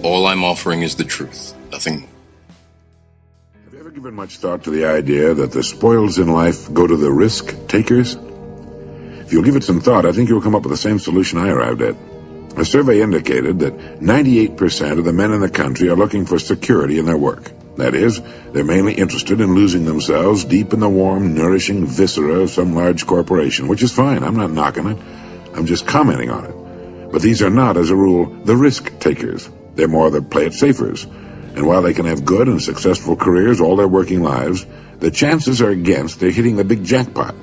All I'm offering is the truth, nothing more. Have you ever given much thought to the idea that the spoils in life go to the risk takers? If you'll give it some thought, I think you'll come up with the same solution I arrived at. A survey indicated that 98% of the men in the country are looking for security in their work. That is, they're mainly interested in losing themselves deep in the warm, nourishing viscera of some large corporation, which is fine. I'm not knocking it. I'm just commenting on it. But these are not, as a rule, the risk takers. They're more the play-it-safers. And while they can have good and successful careers all their working lives, the chances are against they're hitting the big jackpot.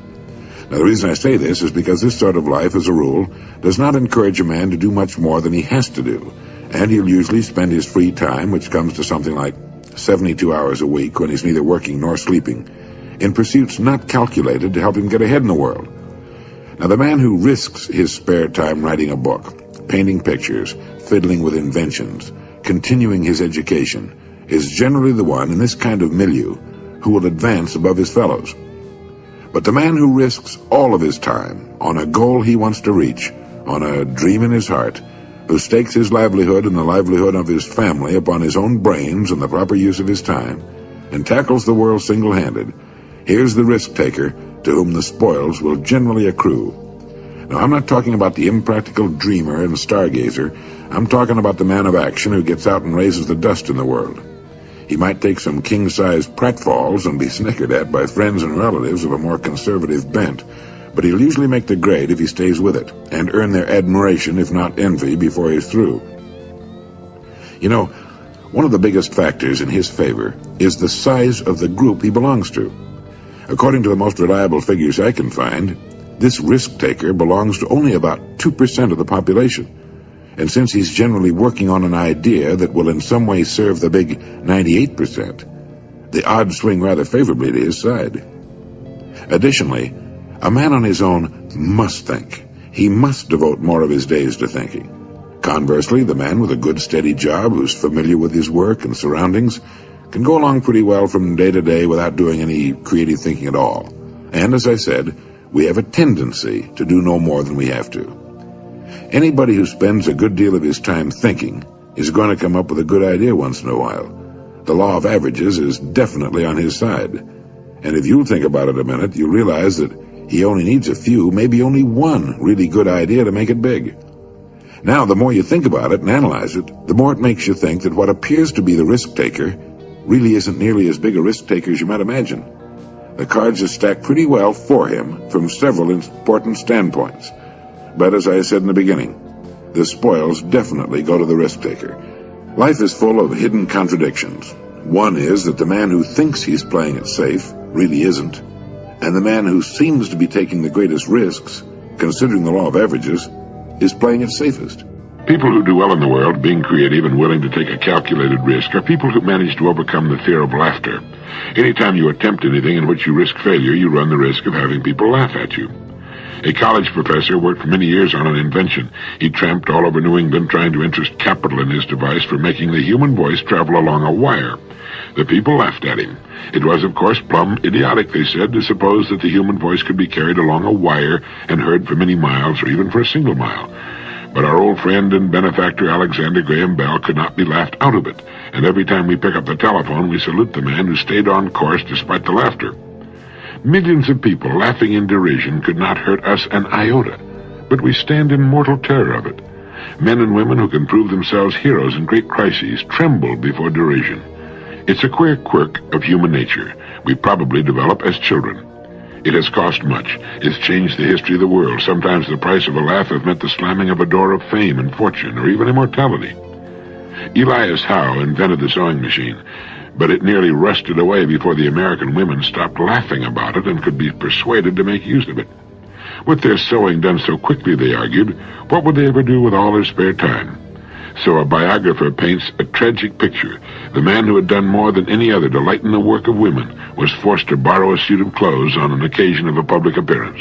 Now, the reason I say this is because this sort of life, as a rule, does not encourage a man to do much more than he has to do. And he'll usually spend his free time, which comes to something like 72 hours a week when he's neither working nor sleeping, in pursuits not calculated to help him get ahead in the world. Now, the man who risks his spare time writing a book, painting pictures, fiddling with inventions, continuing his education, is generally the one in this kind of milieu who will advance above his fellows. But the man who risks all of his time on a goal he wants to reach, on a dream in his heart, who stakes his livelihood and the livelihood of his family upon his own brains and the proper use of his time, and tackles the world single-handed, here's the risk-taker to whom the spoils will generally accrue. Now, I'm not talking about the impractical dreamer and stargazer. I'm talking about the man of action who gets out and raises the dust in the world. He might take some king-sized pratfalls and be snickered at by friends and relatives of a more conservative bent, but he'll usually make the grade if he stays with it, and earn their admiration, if not envy, before he's through. You know, one of the biggest factors in his favor is the size of the group he belongs to. According to the most reliable figures I can find, this risk-taker belongs to only about 2% of the population. And since he's generally working on an idea that will in some way serve the big 98%, the odds swing rather favorably to his side. Additionally, a man on his own must think. He must devote more of his days to thinking. Conversely, the man with a good steady job who's familiar with his work and surroundings can go along pretty well from day to day without doing any creative thinking at all. And as I said, we have a tendency to do no more than we have to. Anybody who spends a good deal of his time thinking is going to come up with a good idea once in a while. The law of averages is definitely on his side. And if you'll think about it a minute, you'll realize that he only needs a few, maybe only one really good idea to make it big. Now, the more you think about it and analyze it, the more it makes you think that what appears to be the risk-taker really isn't nearly as big a risk-taker as you might imagine. The cards are stacked pretty well for him from several important standpoints. But as I said in the beginning, the spoils definitely go to the risk-taker. Life is full of hidden contradictions. One is that the man who thinks he's playing it safe really isn't, and the man who seems to be taking the greatest risks, considering the law of averages, is playing it safest. People who do well in the world, being creative and willing to take a calculated risk, are people who manage to overcome the fear of laughter. Anytime you attempt anything in which you risk failure, you run the risk of having people laugh at you. A college professor worked for many years on an invention. He tramped all over New England trying to interest capital in his device for making the human voice travel along a wire. The people laughed at him. It was, of course, plumb idiotic, they said, to suppose that the human voice could be carried along a wire and heard for many miles or even for a single mile. But our old friend and benefactor Alexander Graham Bell could not be laughed out of it, and every time we pick up the telephone, we salute the man who stayed on course despite the laughter. Millions of people laughing in derision could not hurt us an iota, but we stand in mortal terror of it. Men and women who can prove themselves heroes in great crises tremble before derision. It's a queer quirk of human nature we probably develop as children. It has cost much. It's changed the history of the world. Sometimes the price of a laugh has meant the slamming of a door of fame and fortune, or even immortality. Elias Howe invented the sewing machine, but it nearly rusted away before the American women stopped laughing about it and could be persuaded to make use of it. With their sewing done so quickly, they argued, what would they ever do with all their spare time? So a biographer paints a tragic picture. The man who had done more than any other to lighten the work of women was forced to borrow a suit of clothes on an occasion of a public appearance.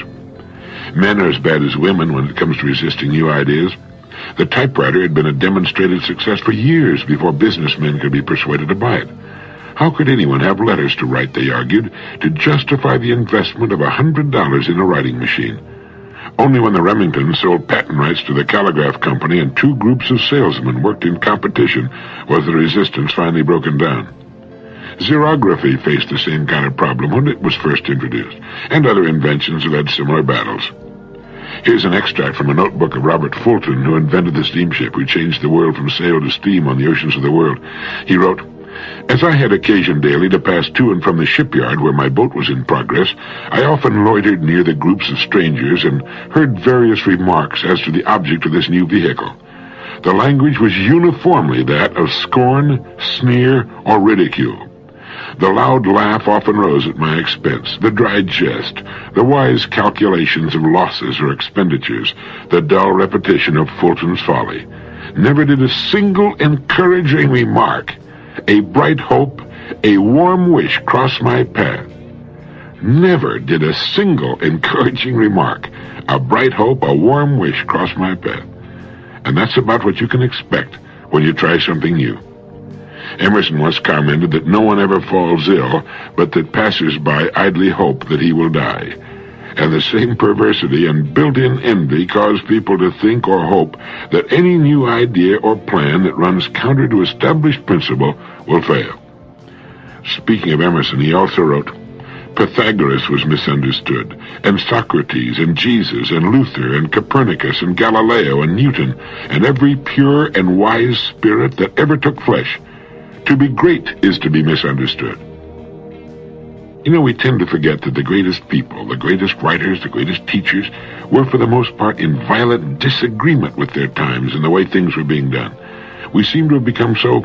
Men are as bad as women when it comes to resisting new ideas. The typewriter had been a demonstrated success for years before businessmen could be persuaded to buy it. How could anyone have letters to write, they argued, to justify the investment of $100 in a writing machine? Only when the Remingtons sold patent rights to the Calligraph Company and two groups of salesmen worked in competition was the resistance finally broken down. Xerography faced the same kind of problem when it was first introduced, and other inventions have had similar battles. Here's an extract from a notebook of Robert Fulton, who invented the steamship, who changed the world from sail to steam on the oceans of the world. He wrote, "As I had occasion daily to pass to and from the shipyard where my boat was in progress, I often loitered near the groups of strangers and heard various remarks as to the object of this new vehicle. The language was uniformly that of scorn, sneer, or ridicule. The loud laugh often rose at my expense, the dry jest, the wise calculations of losses or expenditures, the dull repetition of Fulton's folly. Never did a single encouraging remark, a bright hope, a warm wish cross my path. Never did a single encouraging remark, a bright hope, a warm wish cross my path." And that's about what you can expect when you try something new. Emerson once commented that no one ever falls ill, but that passers-by idly hope that he will die. And the same perversity and built-in envy cause people to think or hope that any new idea or plan that runs counter to established principle will fail. Speaking of Emerson, he also wrote, "Pythagoras was misunderstood, and Socrates, and Jesus, and Luther, and Copernicus, and Galileo, and Newton, and every pure and wise spirit that ever took flesh. To be great is to be misunderstood." You know, we tend to forget that the greatest people, the greatest writers, the greatest teachers, were for the most part in violent disagreement with their times and the way things were being done. We seem to have become so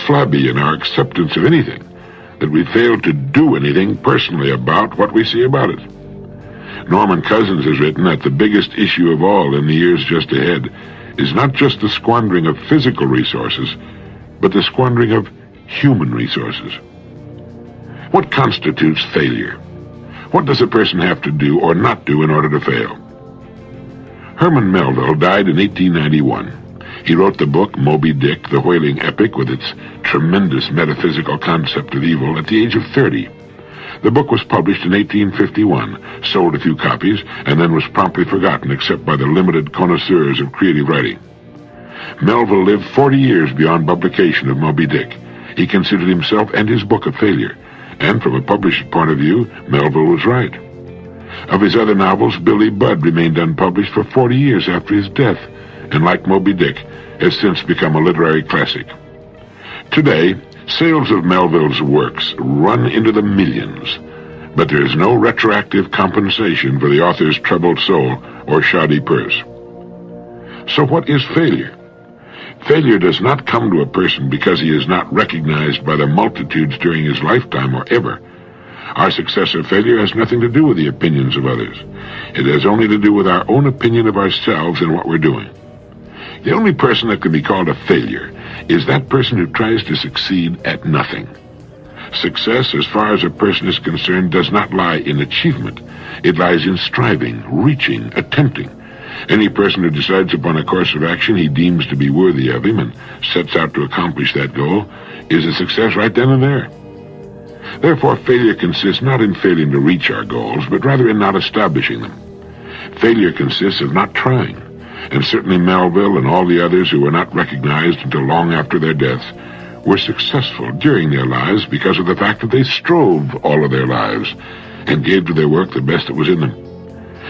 flabby in our acceptance of anything that we fail to do anything personally about what we see about it. Norman Cousins has written that the biggest issue of all in the years just ahead is not just the squandering of physical resources, but the squandering of human resources. What constitutes failure? What does a person have to do or not do in order to fail? Herman Melville died in 1891. He wrote the book Moby Dick, the whaling epic, with its tremendous metaphysical concept of evil, at the age of 30. The book was published in 1851, sold a few copies, and then was promptly forgotten except by the limited connoisseurs of creative writing. Melville lived 40 years beyond publication of Moby Dick. He considered himself and his book a failure, and from a publisher's point of view, Melville was right. Of his other novels, Billy Budd remained unpublished for 40 years after his death, and like Moby Dick, has since become a literary classic. Today, sales of Melville's works run into the millions, but there is no retroactive compensation for the author's troubled soul or shoddy purse. So what is failure? Failure does not come to a person because he is not recognized by the multitudes during his lifetime or ever. Our success or failure has nothing to do with the opinions of others. It has only to do with our own opinion of ourselves and what we're doing. The only person that can be called a failure is that person who tries to succeed at nothing. Success, as far as a person is concerned, does not lie in achievement. It lies in striving, reaching, attempting. Any person who decides upon a course of action he deems to be worthy of him and sets out to accomplish that goal is a success right then and there. Therefore, failure consists not in failing to reach our goals, but rather in not establishing them. Failure consists of not trying, and certainly Melville and all the others who were not recognized until long after their deaths were successful during their lives because of the fact that they strove all of their lives and gave to their work the best that was in them.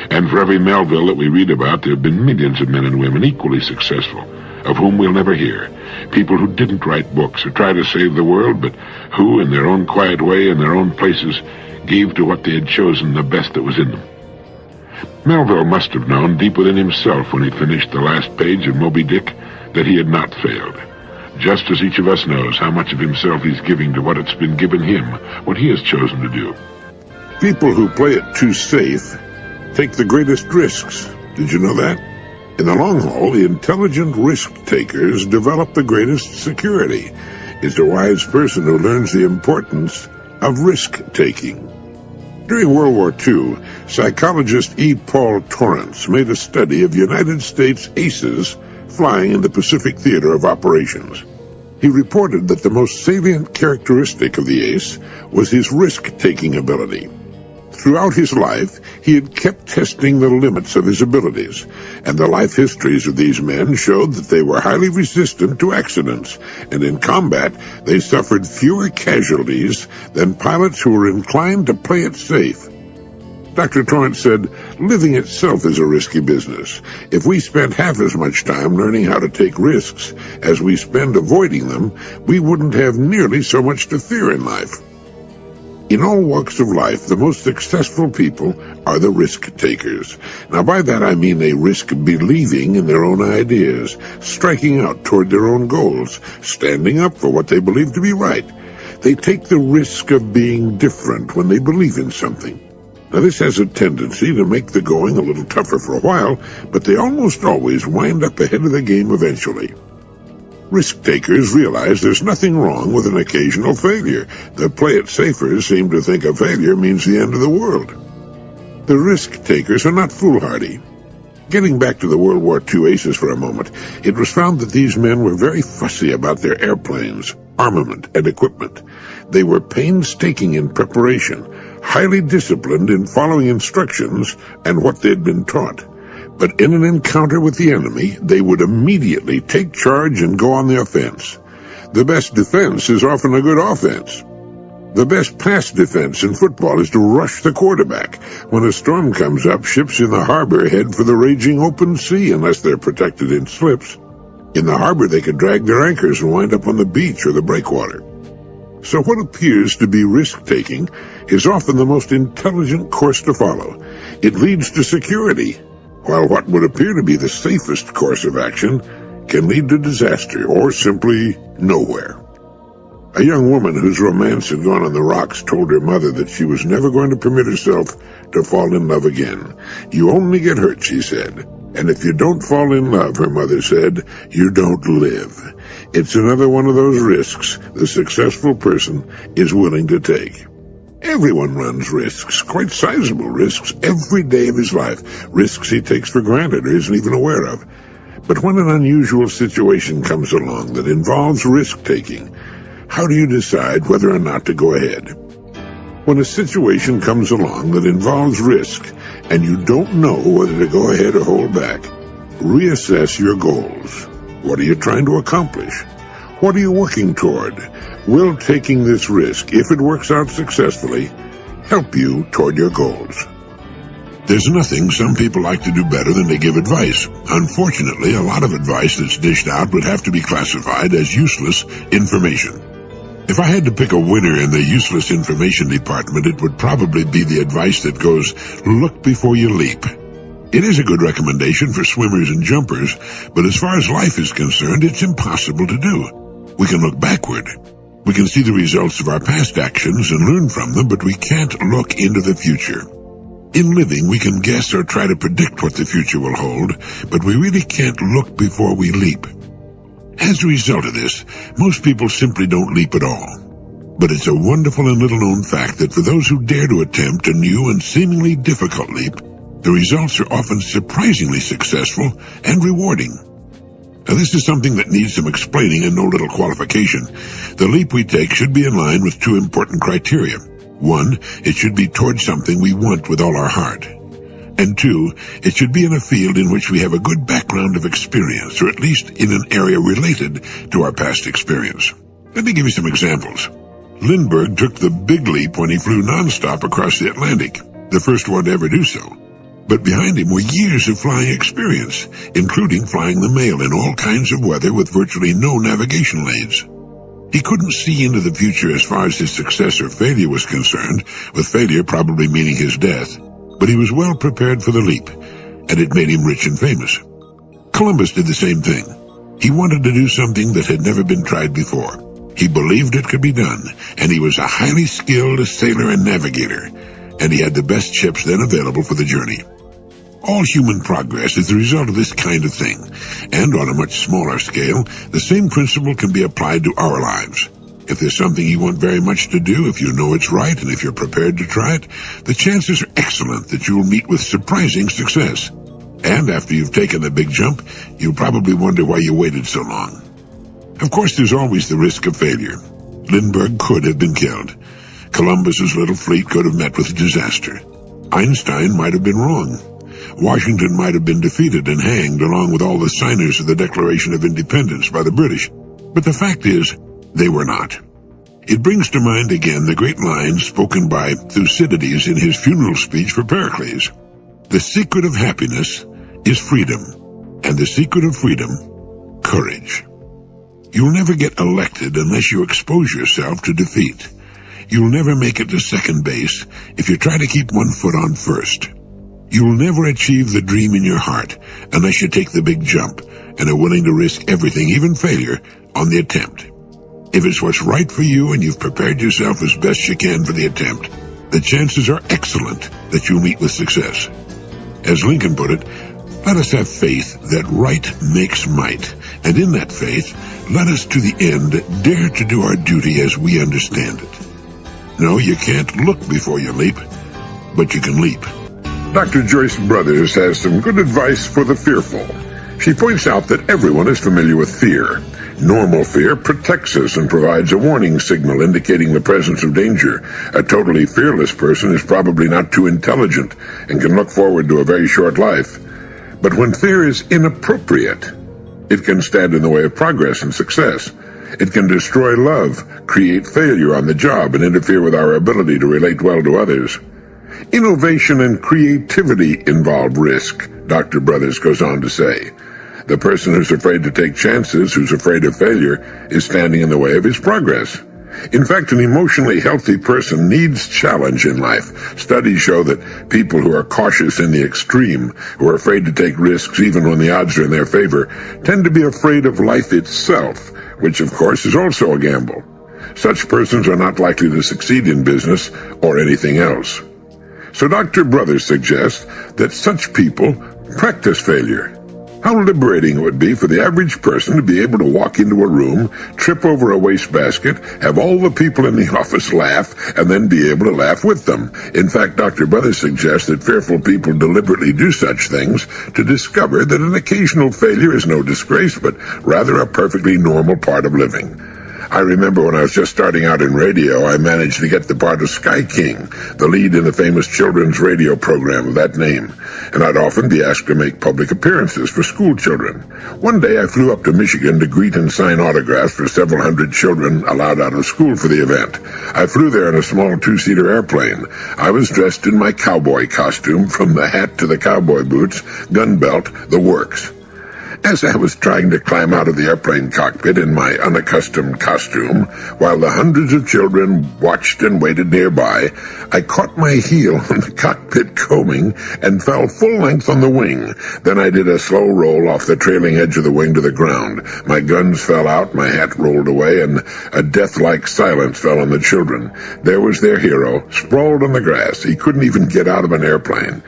And for every Melville that we read about, there have been millions of men and women equally successful, of whom we'll never hear. People who didn't write books or try to save the world, but who, in their own quiet way, in their own places, gave to what they had chosen the best that was in them. Melville must have known deep within himself when he finished the last page of Moby Dick that he had not failed, just as each of us knows how much of himself he's giving to what it's been given him, what he has chosen to do. People who play it too safe take the greatest risks. Did you know that? In the long haul, the intelligent risk-takers develop the greatest security. It's a wise person who learns the importance of risk-taking. During World War II, psychologist E. Paul Torrance made a study of United States aces flying in the Pacific Theater of Operations. He reported that the most salient characteristic of the ace was his risk-taking ability. Throughout his life, he had kept testing the limits of his abilities, and the life histories of these men showed that they were highly resistant to accidents, and in combat they suffered fewer casualties than pilots who were inclined to play it safe. Dr. Torrance said, living itself is a risky business. If we spent half as much time learning how to take risks as we spend avoiding them, we wouldn't have nearly so much to fear in life. In all walks of life, the most successful people are the risk takers. Now, by that I mean they risk believing in their own ideas, striking out toward their own goals, standing up for what they believe to be right. They take the risk of being different when they believe in something. Now, this has a tendency to make the going a little tougher for a while, but they almost always wind up ahead of the game eventually. Risk-takers realize there's nothing wrong with an occasional failure. The play-it-safers seem to think a failure means the end of the world. The risk-takers are not foolhardy. Getting back to the World War II aces for a moment, it was found that these men were very fussy about their airplanes, armament, and equipment. They were painstaking in preparation, highly disciplined in following instructions and what they'd been taught. But in an encounter with the enemy, they would immediately take charge and go on the offense. The best defense is often a good offense. The best pass defense in football is to rush the quarterback. When a storm comes up, ships in the harbor head for the raging open sea unless they're protected in slips. In the harbor, they could drag their anchors and wind up on the beach or the breakwater. So what appears to be risk-taking is often the most intelligent course to follow. It leads to security, while what would appear to be the safest course of action can lead to disaster or simply nowhere. A young woman whose romance had gone on the rocks told her mother that she was never going to permit herself to fall in love again. You only get hurt, she said. And if you don't fall in love, her mother said, you don't live. It's another one of those risks the successful person is willing to take. Everyone runs risks, quite sizable risks, every day of his life, risks he takes for granted or isn't even aware of. But when an unusual situation comes along that involves risk-taking, how do you decide whether or not to go ahead? When a situation comes along that involves risk and you don't know whether to go ahead or hold back, reassess your goals. What are you trying to accomplish? What are you working toward? Will taking this risk, if it works out successfully, help you toward your goals? There's nothing some people like to do better than to give advice. Unfortunately, a lot of advice that's dished out would have to be classified as useless information. If I had to pick a winner in the useless information department, it would probably be the advice that goes, look before you leap. It is a good recommendation for swimmers and jumpers, but as far as life is concerned, it's impossible to do. We can look backward. We can see the results of our past actions and learn from them, but we can't look into the future. In living, we can guess or try to predict what the future will hold, but we really can't look before we leap. As a result of this, most people simply don't leap at all. But it's a wonderful and little-known fact that for those who dare to attempt a new and seemingly difficult leap, the results are often surprisingly successful and rewarding. Now, this is something that needs some explaining and no little qualification. The leap we take should be in line with two important criteria. One, it should be towards something we want with all our heart. And two, it should be in a field in which we have a good background of experience, or at least in an area related to our past experience. Let me give you some examples. Lindbergh took the big leap when he flew nonstop across the Atlantic, the first one to ever do so. But behind him were years of flying experience, including flying the mail in all kinds of weather with virtually no navigational aids. He couldn't see into the future as far as his success or failure was concerned, with failure probably meaning his death, but he was well prepared for the leap, and it made him rich and famous. Columbus did the same thing. He wanted to do something that had never been tried before. He believed it could be done, and he was a highly skilled sailor and navigator, and he had the best ships then available for the journey. All human progress is the result of this kind of thing, and on a much smaller scale, the same principle can be applied to our lives. If there's something you want very much to do, if you know it's right, and if you're prepared to try it, the chances are excellent that you will meet with surprising success. And after you've taken the big jump, you'll probably wonder why you waited so long. Of course, there's always the risk of failure. Lindbergh could have been killed. Columbus's little fleet could have met with disaster. Einstein might have been wrong. Washington might have been defeated and hanged along with all the signers of the Declaration of Independence by the British. But the fact is, they were not. It brings to mind again the great lines spoken by Thucydides in his funeral speech for Pericles. The secret of happiness is freedom, and the secret of freedom, courage. You'll never get elected unless you expose yourself to defeat. You'll never make it to second base if you try to keep one foot on first. You'll never achieve the dream in your heart unless you take the big jump and are willing to risk everything, even failure, on the attempt. If it's what's right for you and you've prepared yourself as best you can for the attempt, the chances are excellent that you'll meet with success. As Lincoln put it, let us have faith that right makes might, and in that faith, let us to the end dare to do our duty as we understand it. No, you can't look before you leap, but you can leap. Dr. Joyce Brothers has some good advice for the fearful. She points out that everyone is familiar with fear. Normal fear protects us and provides a warning signal indicating the presence of danger. A totally fearless person is probably not too intelligent and can look forward to a very short life. But when fear is inappropriate, it can stand in the way of progress and success. It can destroy love, create failure on the job, and interfere with our ability to relate well to others. Innovation and creativity involve risk, Dr. Brothers goes on to say. The person who's afraid to take chances, who's afraid of failure, is standing in the way of his progress. In fact, an emotionally healthy person needs challenge in life. Studies show that people who are cautious in the extreme, who are afraid to take risks even when the odds are in their favor, tend to be afraid of life itself, which of course is also a gamble. Such persons are not likely to succeed in business or anything else. So Dr. Brothers suggests that such people practice failure. How liberating it would be for the average person to be able to walk into a room, trip over a wastebasket, have all the people in the office laugh, and then be able to laugh with them. In fact, Dr. Brothers suggests that fearful people deliberately do such things to discover that an occasional failure is no disgrace, but rather a perfectly normal part of living. I remember when I was just starting out in radio, I managed to get the part of Sky King, the lead in the famous children's radio program of that name, and I'd often be asked to make public appearances for school children. One day I flew up to Michigan to greet and sign autographs for several hundred children allowed out of school for the event. I flew there in a small two-seater airplane. I was dressed in my cowboy costume, from the hat to the cowboy boots, gun belt, the works. As I was trying to climb out of the airplane cockpit in my unaccustomed costume, while the hundreds of children watched and waited nearby, I caught my heel on the cockpit coaming and fell full length on the wing. Then I did a slow roll off the trailing edge of the wing to the ground. My guns fell out, my hat rolled away, and a death-like silence fell on the children. There was their hero, sprawled on the grass. He couldn't even get out of an airplane.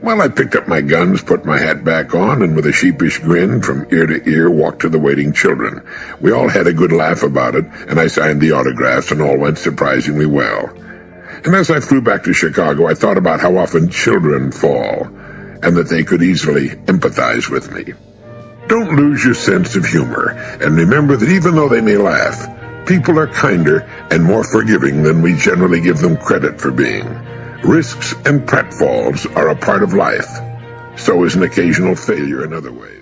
Well, I picked up my guns, put my hat back on, and with a sheepish grin from ear to ear walked to the waiting children. We all had a good laugh about it, and I signed the autographs, and all went surprisingly well. And as I flew back to Chicago, I thought about how often children fall, and that they could easily empathize with me. Don't lose your sense of humor, and remember that even though they may laugh, people are kinder and more forgiving than we generally give them credit for being. Risks and pratfalls are a part of life. So is an occasional failure in other ways.